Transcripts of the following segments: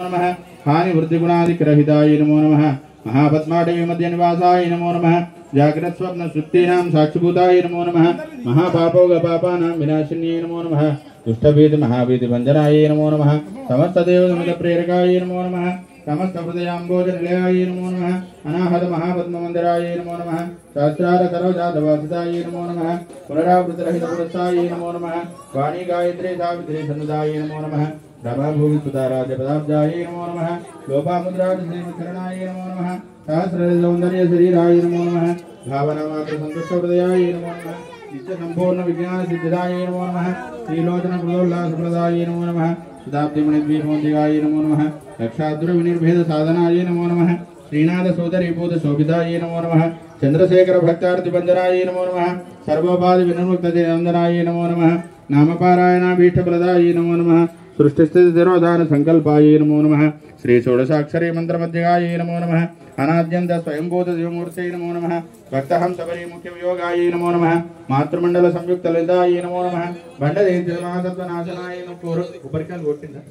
नमः हानि वृद्धिगुणादिग्रहिताय नमो नमः महापद्माटवी मध्य निवासाय नमो नमः जाग्रत स्वप्न सुप्तीनां साक्षिभूताय नमो नमः महापापोगपापानां विनाशिन्ये नमो नमः दुष्टभीति महाभीति भंजनाय नमो नमः समस्त देवसमित प्रेरकाय नमो नमः समस्त हृदयांबोजनिलयाय नमो नमः अनाहत महापद्ममंदिराय नमो नमः सहस्रार सरोजातवासिताय नमो नमः पुनरावृतरहित पुरस्ताय नमो नमः वाणी गायत्री सावित्री सन्नदाय नमो नमः रभा भूमि सुताराज पदाब्जाय नमो नमः लोपामुद्राज श्रीमत्करणाय नमो नमः सहस्र सौंदर्य शरीराय नमो नमः भावना मात्र संतुष्ट हृदयाय नमो नमः नित्य संपूर्ण विज्ञान सिद्धिदाय नमो नमः श्रीलोचन प्रदोल्लास प्रदाय नमो नमः शताब्दी मणिद्वीपोदिगाय नमो नमः रक्षाद्र विनिर्भेद साधनाय नमो नमः श्रीनाथ सोदरी भूत शोभिताय नमो नमः चंद्रशेखर भक्तार्थि बंधनाय नमो नमः सर्वोपाधि विनिर्मुक्त नंदनाय नमो नमः नामपारायणाभीष्ट प्रदाय नमो नमः सृष्टिस्थिति तिरोधान संकल्पाय नमो नमः श्री षोडशाक्षरी मंत्रमध्यगाय नमो नमः अनाद्यंत स्वयंभूत शिवमूर्तये नमो नमः भक्तहं सबरी मुख्य वियोगाय नमो नमः मातृमंडल संयुक्त ललिताय नमो नमः भंडदेव महासत्वनाशनाय नमो उपरिकल कोट्टिंदा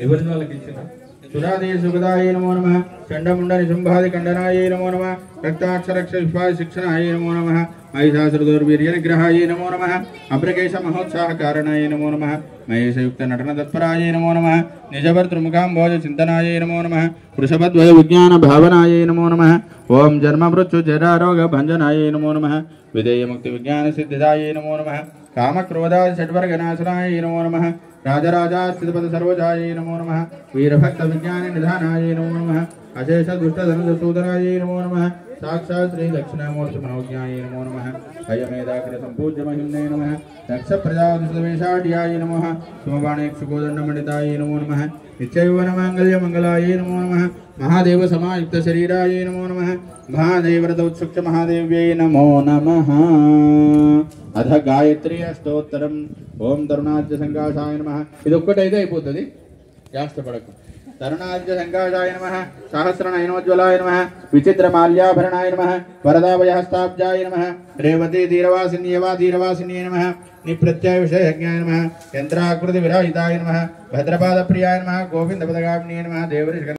ఎవరిని వాళ్ళకి ఇచ్చినా सुरादे सुगदाय नमो नमः चंडमुंड निशुंभादि खंडनाय नमो नमः रक्ताक्षरक्ष विश्वास शिक्षणाय नमो नमः महिषासुरदुर्वीर्य निग्रहाय नमो नमः अभ्रकेश महोत्साह कारणाय नमो नमः महेशयुक्त नटन तत्पराय नमो नमः निजभर्तृमुखाम्भोज चिंतनाय नमो नमः वृषभद्वय विज्ञान भावनाय नमो नमः ओम जन्म मृत्यु जरारोग भंजनाय नमो नमः विधेय मुक्ति विज्ञान सिद्धिदाय नमो नमः काम क्रोधादि षड्वर्ग नाशनाय नमो नमः राजराजा स्थितपद सर्वजाय नमो नमः वीरभक्त विज्ञान निधानाय नमो नमः अशेष दुष्ट धनुसूदनाय नमो नमः साक्षात् श्री दक्षिणामूर्ति मनोज्ञाय नमो नमः अयमेदाकृत संपूज्य महिम्ने नमः दक्ष प्रजापतिवेशाढ्याय नमः सुमबाणेक्षुकोदंडमंडिताय नमो नमः नित्ययौवन मांगल्य मंगलाय नमो नमः महादेव समायुक्त शरीराय नमो नमः महादेव्रत उत्सुक्त महादेव्यै नमो नमः अध गायत्री अष्टोत्तरम ओम तरुणाद्य संकाशाय नमः इदొక్కటైతే అయిపోతది జాస్తి పడకు तरुणाद्य संकाशाय नमः सहस्र नयनोज्वलाय नमः विचित्र माल्याभरणाय नमः वरदाभयहस्ताब्जाय नमः रेवती धीरवासिन्यवा धीरवासिन्ये नमः निप्रत्यय विषयज्ञाय नमः यंत्राकृति विराजिताय नमः भद्रपाद प्रियाय नमः गोविंद पदगामिन्ये नमः देवऋषि